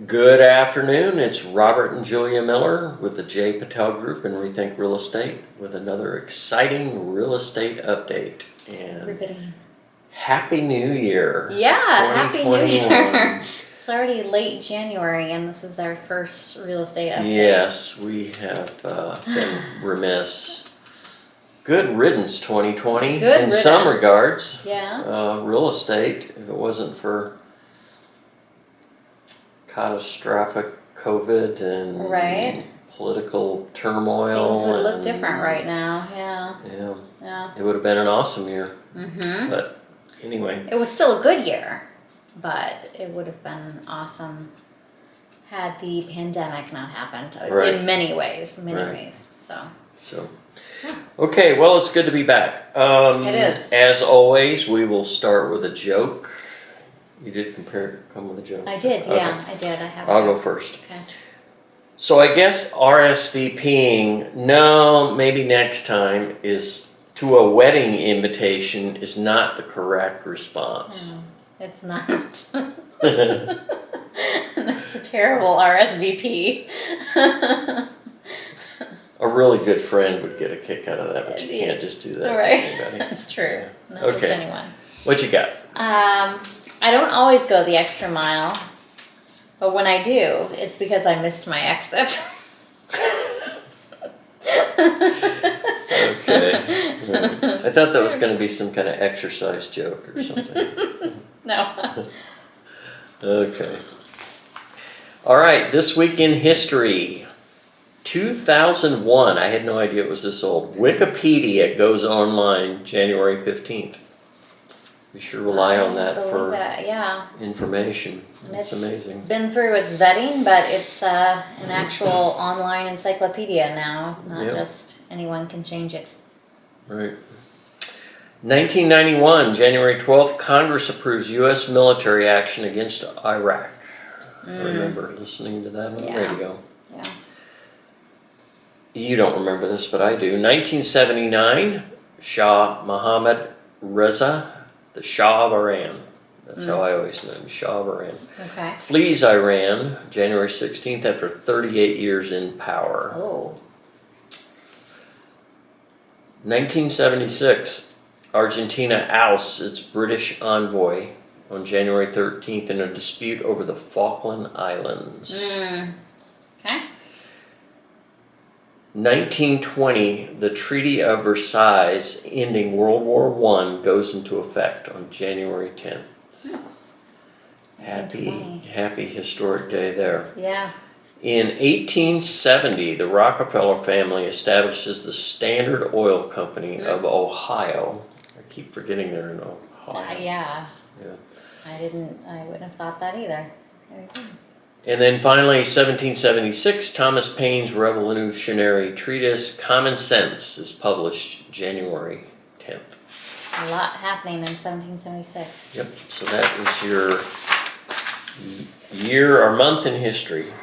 Good afternoon. It's Robert and Julia Miller with the J. Patel Group and Rethink Real Estate with another exciting real estate update. And Riveting. Happy New Year. Yeah, Happy New 2021. Year. It's already late January and this is our first real estate update. Yes, we have been remiss. Good riddance 2020 Good in some riddance. regards. Yeah. Real estate, if it wasn't for catastrophic COVID and Right. political turmoil. Things would look and- different right now. Yeah. Yeah, Yeah. it would have been an awesome year. Mhm. But anyway, It was still a good year, but it would have been awesome had the pandemic not happened Right. in many ways, Right. ways. So, Yeah. okay, well, it's good to be back. It is. As always, we will start with a joke. You did come with a joke? I did. Okay. Yeah, I did. I have a I'll go joke. first. Okay. So I guess RSVPing, no, maybe next time, is to a wedding invitation is not the correct response. No, it's not. That's a terrible RSVP. A really good friend would get a kick out of that, but you can't just do that Right. to anybody. That's true. Not Okay. just anyone. What you got? I don't always go the extra mile, but when I do, it's because I missed my exit. Okay. I thought that was going to be some kind of exercise joke or something. No. Okay. All right, this week in history. 2001, I had no idea it was this old. Wikipedia goes online January 15th. We sure rely on that Believe for that, yeah. information. And It's amazing. Been through its vetting, but it's an actual online encyclopedia now. Not Yep. just anyone can change it. Right. 1991, January 12th, Congress approves U.S. military action against Iraq. I remember listening to that on the Yeah. radio. Yeah. You don't remember this, but I do. 1979, Shah Mohammad Reza, the Shah of Iran. That's how I always know him, Shah of Iran. Okay. Flees Iran January 16th after 38 years in power. Oh. 1976, Argentina ousts its British envoy on January 13th in a dispute over the Falkland Islands. Okay. 1920, the Treaty of Versailles ending World War I goes into effect on January 10th. Happy historic day there. Yeah. In 1870, the Rockefeller family establishes the Standard Oil Company of Ohio. I keep forgetting they're in Ohio. Yeah. Yeah. I wouldn't have thought that either. Very good. And then finally, 1776, Thomas Paine's revolutionary treatise Common Sense is published January 10th. A lot happening in 1776. Yep, so that is your year or month in history.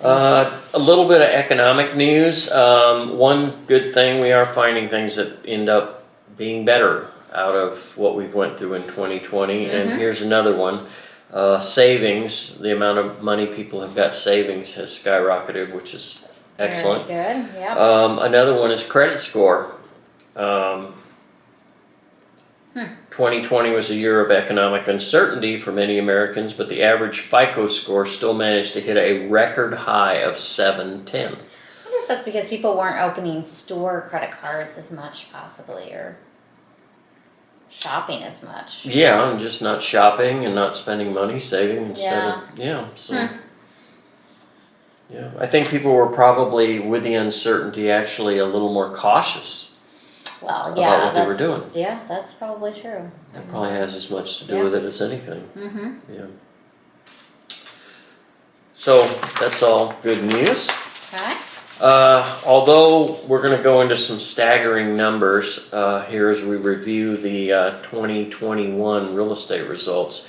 A little bit of economic news. One good thing, we are finding things that end up being better out of what we've went through in 2020. And here's another one. Savings, the amount of money people have got savings has skyrocketed, which is excellent. Very good. Yep. Another one is credit score. 2020 was a year of economic uncertainty for many Americans, but the average FICO score still managed to hit a record high of 710. I wonder if that's because people weren't opening store credit cards as much, possibly, or shopping as much. Yeah, and just not shopping and not spending money, saving instead so. Yeah, I think people were probably, with the uncertainty, actually a little more cautious. Well, About yeah, what they were doing. Yeah, that's probably true. That probably has as much to do with it as anything. Mm-hmm. Yeah. So that's all good news. Okay. Although we're going to go into some staggering numbers here as we review the 2021 real estate results,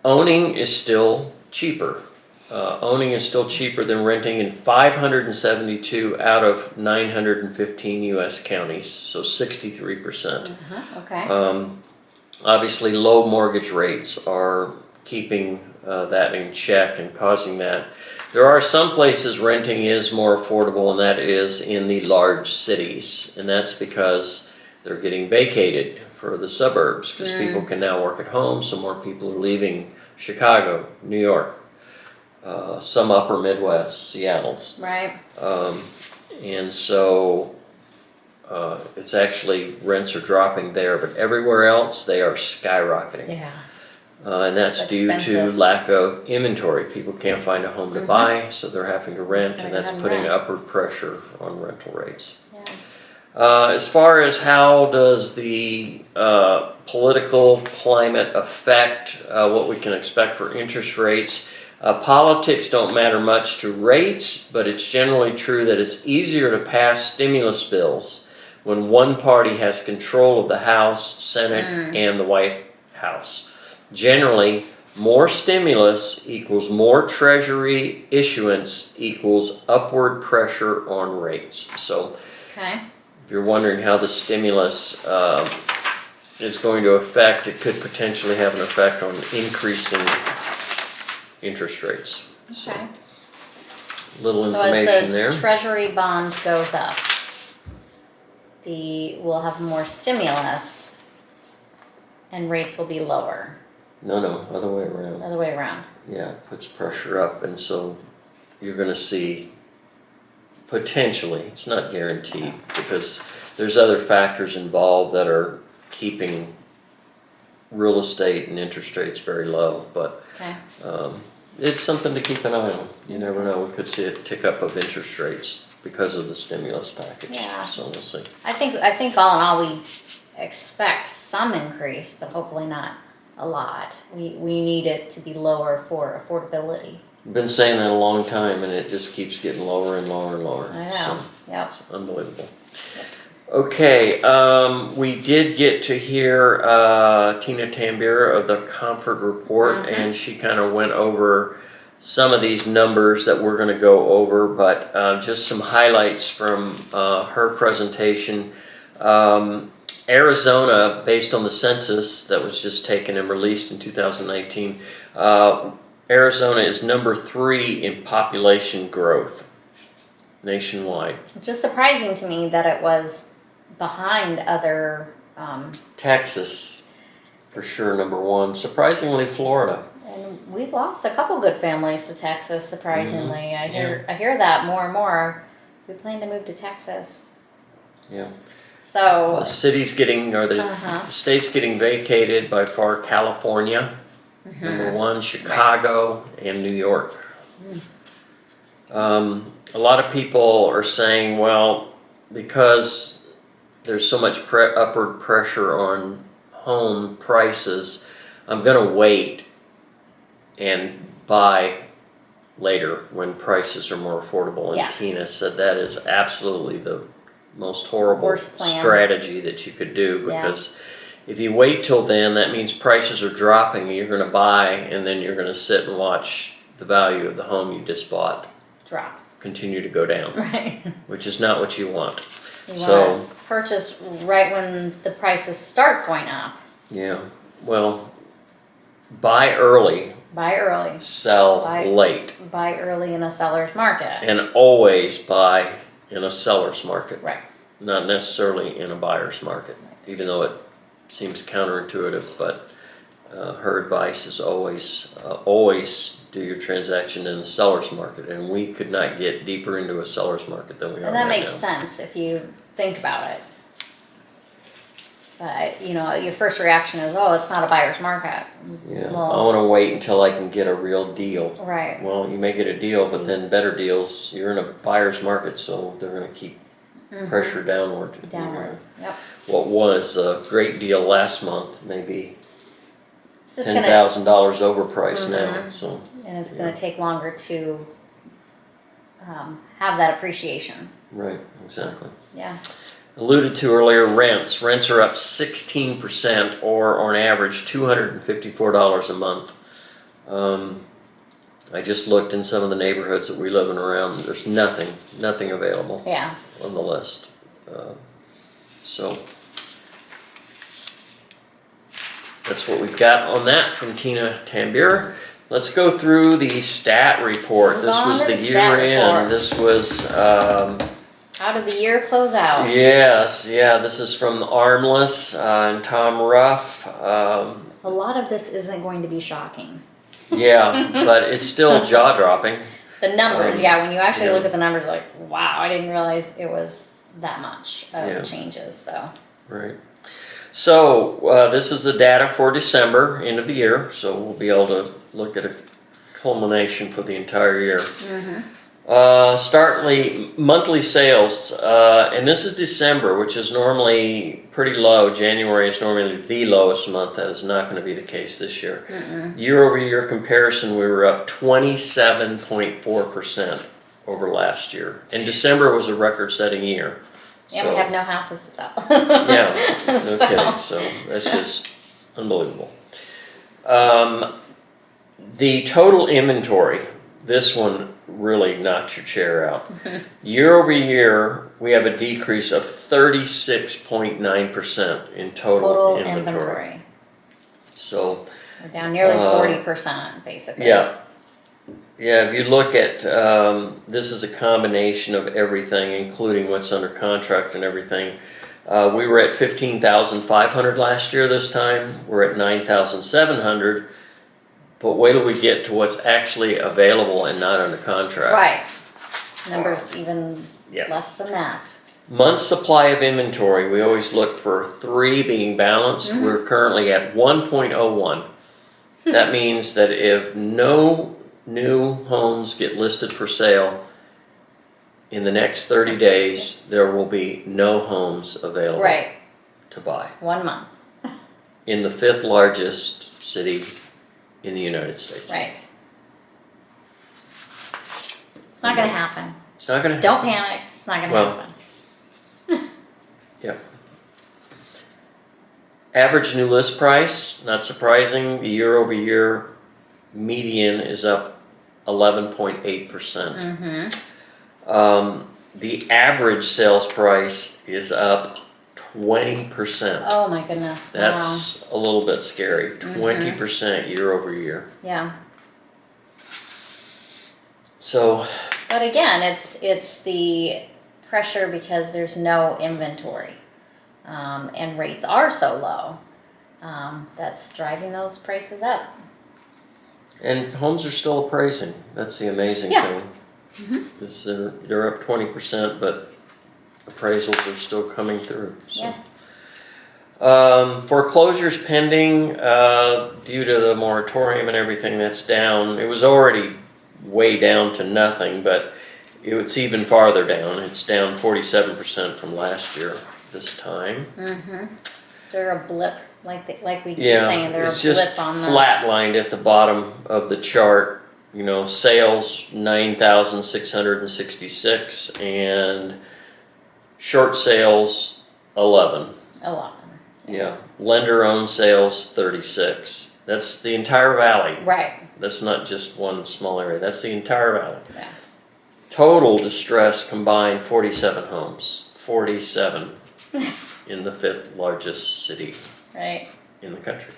owning is still cheaper. Owning is still cheaper than renting in 572 out of 915 U.S. counties, so 63%. Okay. Obviously, low mortgage rates are keeping that in check and causing that. There are some places renting is more affordable, and that is in the large cities, and that's because they're getting vacated for the suburbs, because people can now work at home, so more people are leaving Chicago, New York, some upper Midwest, Seattle's. Right. And so it's actually rents are dropping there, but everywhere else they are skyrocketing. Yeah. And that's It's due to expensive. lack of inventory. People can't find a home to buy, so they're having to rent, and that's having to putting rent. upward pressure on rental rates. Yeah. As far as how does the political climate affect what we can expect for interest rates, politics don't matter much to rates, but it's generally true that it's easier to pass stimulus bills when one party has control of the House, Senate, and the White House. Generally, more stimulus equals more Treasury issuance equals upward pressure on rates. So Okay. if you're wondering how the stimulus is going to affect, it could potentially have an effect on increasing interest rates. So, Okay. little So information as there. the Treasury bond goes up, we'll have more stimulus, and rates will be lower. No, other way around. Other way around. Yeah, it puts pressure up, and so you're going to see potentially, it's not guaranteed, because there's other factors involved that are keeping real estate and interest rates very low, but Okay. it's something to keep an eye on. You never know, we could see a tick up of interest rates because of the stimulus package. Yeah. So we'll see. I think all in all we expect some increase, but hopefully not a lot. We need it to be lower for affordability. I've been saying that a long time, and it just keeps getting lower and lower and lower. I know. Yep. It's unbelievable. Okay, we did get to hear Tina Tambira of the Comfort Report, and she kind of went over some of these numbers that we're going to go over, but just some highlights from her presentation. Arizona, based on the census that was just taken and released in 2019, Arizona is number 3 in population growth nationwide. Which is surprising to me that it was behind other, Texas, for sure, number 1. Surprisingly, Florida. and we've lost a couple good families to Texas, surprisingly. I hear that more and more. We plan to move to Texas. Yeah. So The city's getting, or the state's getting vacated by far California, number 1, Chicago, and New York. A lot of people are saying, well, because there's so much upward pressure on home prices, I'm going to wait and buy later when prices are more affordable. And Yeah. Tina said that is absolutely the most horrible Worst plan. strategy that you could do, Yeah. because if you wait till then, that means prices are dropping, and you're going to buy, and then you're going to sit and watch the value of the home you just bought drop. continue to go down, Right. which is not what you want. You So- want to purchase right when the prices start going up. Yeah, well, buy early, Buy early. sell Buy- late, Buy early in a seller's market. and always buy in a seller's market, Right. not necessarily in a buyer's market, even though it seems counterintuitive, but her advice is always do your transaction in the seller's market, and we could not get deeper into a seller's market than we are And that right makes now. sense if you think about it. But, your first reaction is, oh, it's not a buyer's market. Yeah, Well- I want to wait until I can get a real deal. Right. Well, you may get a deal, but then better deals, you're in a buyer's market, so they're going to keep pressure downward. Downward. Yep. What was a great deal last month, maybe It's just gonna, $10,000 overpriced now, so. and it's gonna take longer to have that appreciation. Right, exactly. Yeah. Alluded to earlier, rents. Rents are up 16%, or on average $254 a month. I just looked in some of the neighborhoods that we live in around. There's nothing available Yeah. on the list. So that's what we've got on that from Tina Tambira. Let's go through the stat report. Move This on was to the the year stat report. end. This was, How did the year close out? yes, yeah, this is from Armless and Tom Ruff. A lot of this isn't going to be shocking. Yeah, but it's still jaw dropping. The numbers, yeah, when you actually yeah. look at the numbers, like, wow, I didn't realize it was that much of Yeah. changes, so. Right. So this is the data for December, end of the year, so we'll be able to look at a culmination for the entire year. Startly monthly sales, and this is December, which is normally pretty low. January is normally the lowest month. That is not going to be the case this year. Year over year comparison, we were up 27.4% over last year, and December was a record-setting year. Yeah, So- we have no houses to sell. yeah, no So- kidding. So that's just unbelievable. The total inventory, this one really knocked your chair out. Year over year, we have a decrease of 36.9% in total, Total inventory. inventory. So, We're down nearly 40%, basically. yeah. Yeah, if you look at, this is a combination of everything, including what's under contract and everything. We were at 15,500 last year this time. We're at 9,700. But wait till we get to what's actually available and not under contract. Right. Numbers even Yeah. less than that. Month's supply of inventory, we always look for 3 being balanced. We're currently at 1.01. That means that if no new homes get listed for sale in the next 30 days, there will be no homes available Right, to buy 1 month, in the 5th largest city in the United States. right. It's not gonna happen. It's not gonna Don't happen. panic, it's not gonna Well, happen. Yep. Average new list price, not surprising, the year over year median is up 11.8%. The average sales price is up 20%. Oh my goodness, wow, That's a little bit scary. 20% year over year. yeah. So, But again, it's the pressure because there's no inventory. And rates are so low, that's driving those prices up. and homes are still appraising. That's the amazing Yeah. thing. Is they're up 20%, but appraisals are still coming through. So. Yeah. Foreclosures pending, due to the moratorium and everything that's down. It was already way down to nothing, but it's even farther down. It's down 47% from last year this time. They're a blip, like we keep Yeah, saying, they're a it's just blip on the. flatlined at the bottom of the chart. You know, sales 9,666 and short sales 11. 11. Yeah, lender-owned sales 36. That's the entire valley. Right, That's not just one small area. That's the entire valley. yeah, Total distress combined 47 homes. 47 in the 5th largest city right, in the country.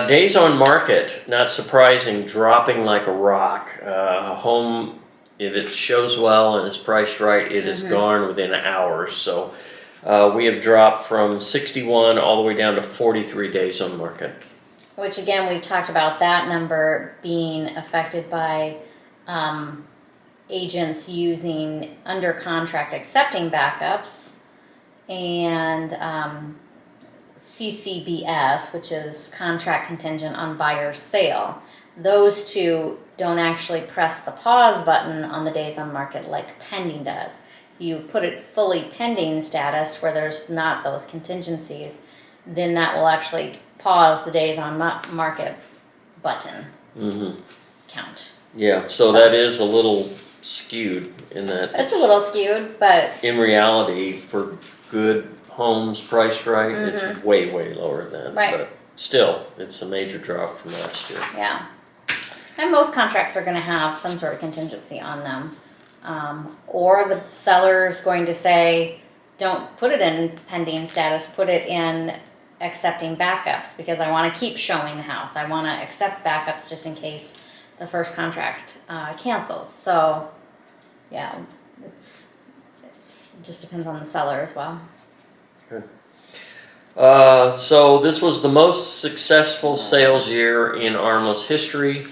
Days on market, not surprising, dropping like a rock. A home, if it shows well and is priced right, it is gone within hours. So we have dropped from 61 all the way down to 43 days on market. which again, we've talked about that number being affected by, agents using under contract accepting backups and, CCBS, which is contract contingent on buyer's sale. Those two don't actually press the pause button on the days on market like pending does. If you put it fully pending status where there's not those contingencies, then that will actually pause the days on market button count. Yeah, so that is a little skewed in that. It's a little skewed, but In reality, for good homes priced right, it's way, way lower than that. Right. But still, it's a major drop from last year. yeah. And most contracts are gonna have some sort of contingency on them. Or the seller's going to say, don't put it in pending status, put it in accepting backups because I want to keep showing the house. I want to accept backups just in case the first contract cancels. So, yeah, it's just depends on the seller as well. So this was the most successful sales year in Armla's history.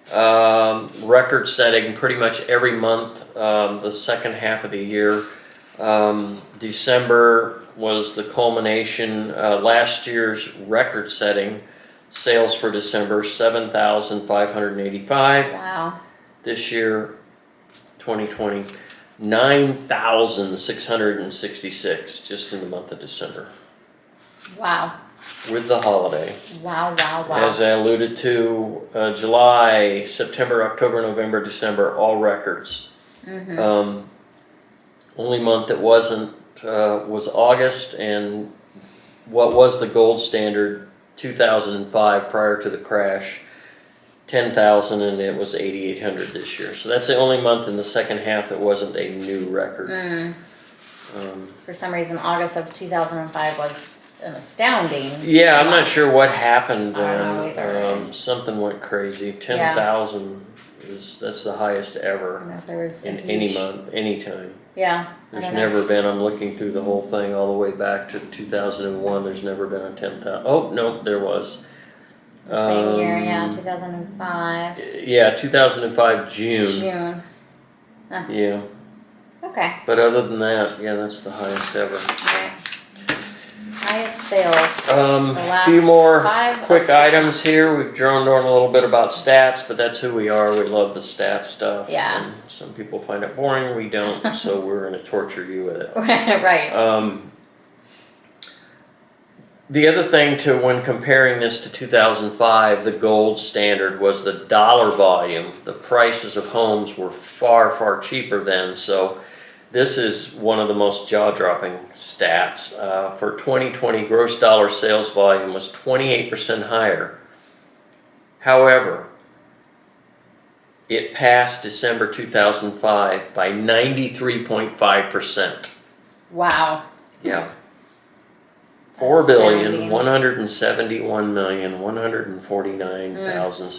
Record setting pretty much every month, the second half of the year. December was the culmination. Last year's record setting sales for December, 7,585. Wow. This year, 2020, 9,666 just in the month of December Wow. with the holiday. Wow, wow, wow. As I alluded to, July, September, October, November, December, all records. Only month that wasn't was August, and what was the gold standard, 2005 prior to the crash, 10,000, and it was 8,800 this year. So that's the only month in the second half that wasn't a new record. For some reason, August of 2005 was an astounding. Yeah, I'm not month. sure what happened I don't know then. either. Something went crazy. 10,000 that's the highest I don't ever know if there was a in huge- any month, any time. Yeah. I There's don't know. never been, I'm looking through the whole thing all the way back to 2001, there's never been a 10,000, oh, no, there was. The same year, yeah, Um, 2005. Yeah, 2005, June. June. Yeah, Okay. but other than that, yeah, that's the highest ever. Right. Highest sales. The A last few more 5 of quick 6 items months. here. We've droned on a little bit about stats, but that's who we are. We love the stats stuff. Yeah. And some people find it boring. We don't, so we're going to torture you with it. Right. The other thing to when comparing this to 2005, the gold standard was the dollar volume. The prices of homes were far, far cheaper then. So this is one of the most jaw-dropping stats. For 2020, gross dollar sales volume was 28% higher. However, it passed December 2005 by 93.5%. Wow. Yeah. Astounding.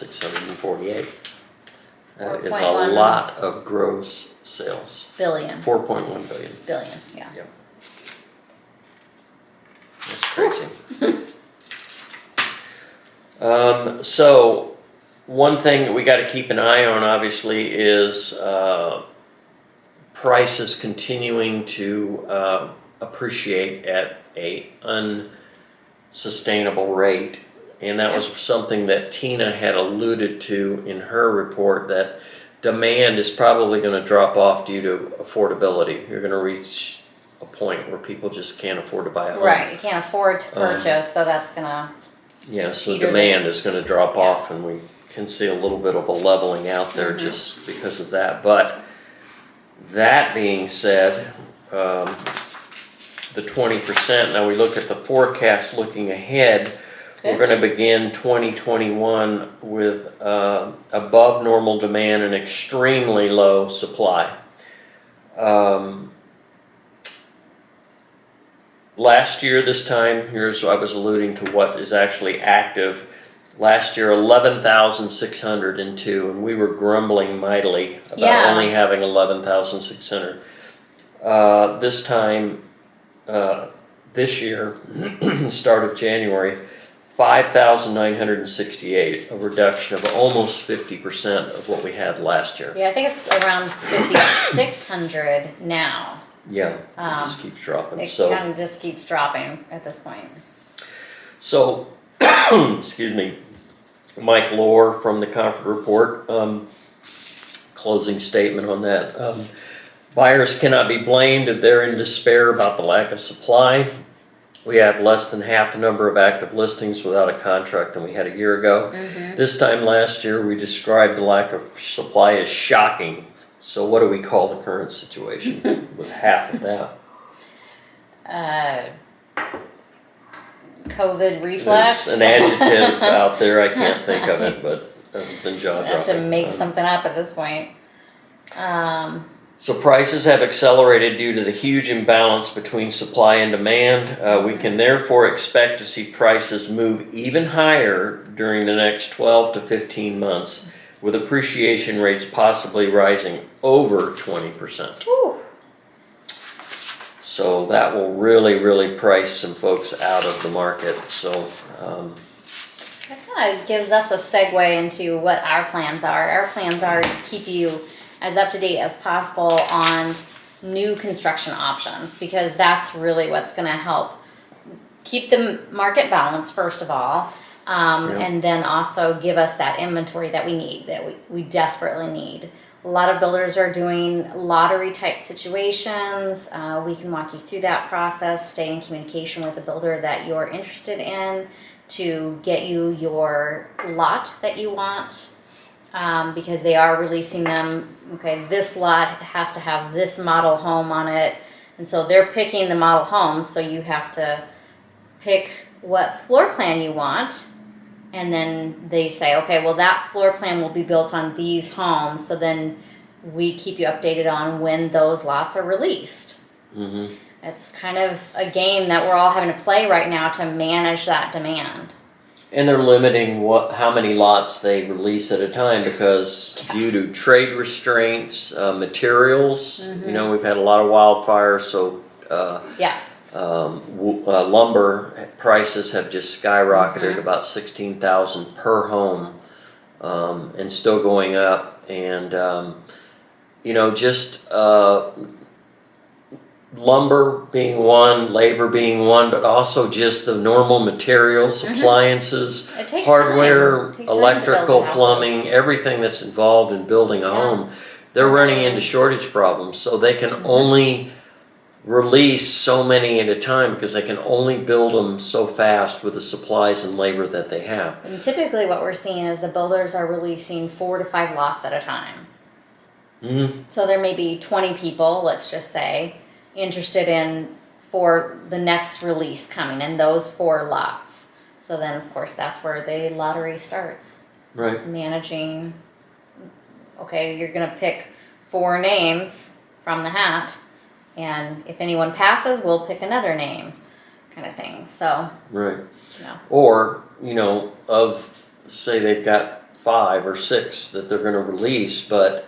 4,171,149,648. That is a 4.1. lot of gross sales. Billion. 4.1 billion. Billion, yeah. That's crazy. So one thing that we got to keep an eye on, obviously, is prices continuing to appreciate at a unsustainable rate. And that was something that Tina had alluded to in her report, that demand is probably going to drop off due to affordability. You're going to reach a point where people just can't afford to buy a home. Right, you can't afford to purchase, so that's gonna, Yeah, so Peter, demand this- is going to drop yeah. off, and we can see a little bit of a leveling out there just because of that. But that being said, the 20%, now we look at the forecast looking ahead, we're Okay. going to begin 2021 with above normal demand and extremely low supply. Last year, this time, here's I was alluding to what is actually active. Last year, 11,602, and we were grumbling mightily about Yeah. only having 11,600. This time, this year, start of January, 5,968, a reduction of almost 50% of what we had last year. yeah, I think it's around 5,600 now. Yeah, it just keeps dropping. It So, kind of just keeps dropping at this point. so excuse me, Mike Lohr from the Comfort Report, closing statement on that. Buyers cannot be blamed if they're in despair about the lack of supply. We have less than half the number of active listings without a contract than we had a year ago. This time last year, we described the lack of supply as shocking. So what do we call the current situation with half of that? COVID reflex. There's an adjective out there, I can't think of it, but other than I jaw have to dropping. make something up at this point. So prices have accelerated due to the huge imbalance between supply and demand. We can therefore expect to see prices move even higher during the next 12 to 15 months, with appreciation rates possibly rising over 20%. Whew. So that will really price some folks out of the market. So, That kind of gives us a segue into what our plans are. Our plans are to keep you as up to date as possible on new construction options, because that's really what's going to help keep the market balanced, first of all, and then also give us that inventory that we need, that we desperately need. A lot of builders are doing lottery type situations. We can walk you through that process, stay in communication with the builder that you're interested in to get you your lot that you want, because they are releasing them. Okay, this lot has to have this model home on it, and so they're picking the model home, so you have to pick what floor plan you want, and then they say, okay, well, that floor plan will be built on these homes, so then we keep you updated on when those lots are released. mhm. It's kind of a game that we're all having to play right now to manage that demand. And they're limiting how many lots they release at a time, because due to trade restraints, materials, you know, we've had a lot of wildfires, so Yeah. lumber prices have just skyrocketed about 16,000 per home, and still going up. And you know, just lumber being one, labor being one, but also just the normal materials, appliances, It takes hardware, time. It takes time to build electrical, the houses. plumbing, everything that's involved in building a home. They're running into shortage problems, so they can only release so many at a time, because they can only build them so fast with the supplies and labor that they have. And typically what we're seeing is the builders are releasing 4 to 5 lots at a time. Mm-hmm. So there may be 20 people, let's just say, interested in for the next release coming in those 4 lots. So then, of course, that's where the lottery starts. Right. It's managing, okay, you're going to pick 4 names from the hat, and if anyone passes, we'll pick another name, kind of thing. So, Right. you know. Or, you know, say they've got 5 or 6 that they're going to release, but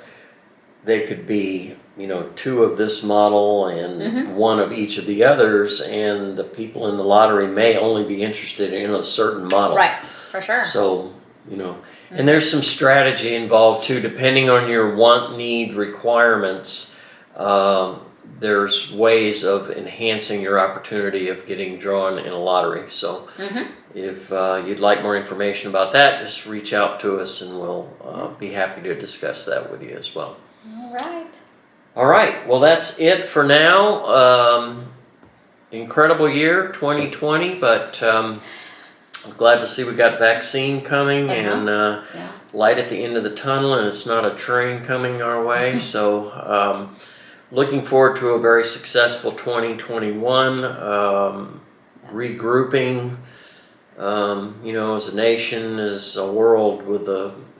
they could be, you know, 2 of this model and 1 of each of the others, and the people in the lottery may only be interested in a certain model. Right, for sure. So, you know, and there's some strategy involved too, depending on your want, need, requirements. There's ways of enhancing your opportunity of getting drawn in a lottery. So if you'd like more information about that, just reach out to us and we'll be happy to discuss that with you as well. All right. All right, well, that's it for now. Incredible year, 2020, but I'm glad to see we got vaccine coming and Yeah. light at the end of the tunnel, and it's not a train coming our way. So looking forward to a very successful 2021, regrouping, you know, as a nation, as a world, with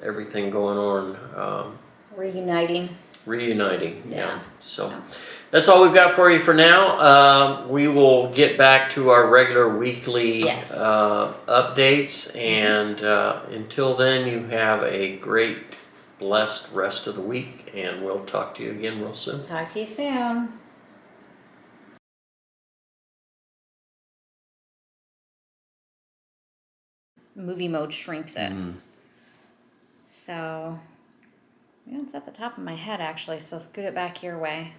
everything going on. Reuniting. Reuniting, yeah. Yeah. So that's all we've got for you for now. We will get back to our regular weekly Yes. updates, and until then, you have a great, blessed rest of the week, and we'll talk to you again real soon. Talk to you soon. Movie mode shrinks it. So, yeah, it's at the top of my head actually, so scoot it back your way.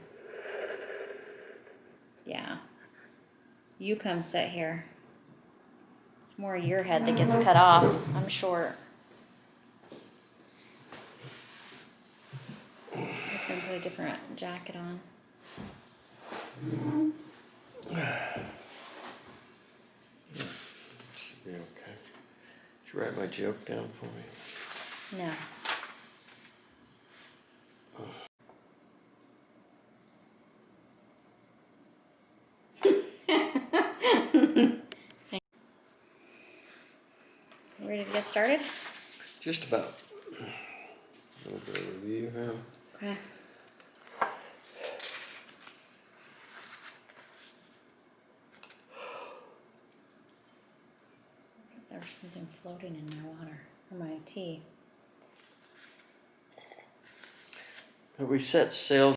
Yeah. You come sit here. It's more your head that gets cut off. I'm short. I'm just gonna put a different jacket on. Should be okay. Did you write my joke down for me? No. Ready to get started? Just about. A little bit of review here. Okay. There's something floating in my water, or my tea. We set sales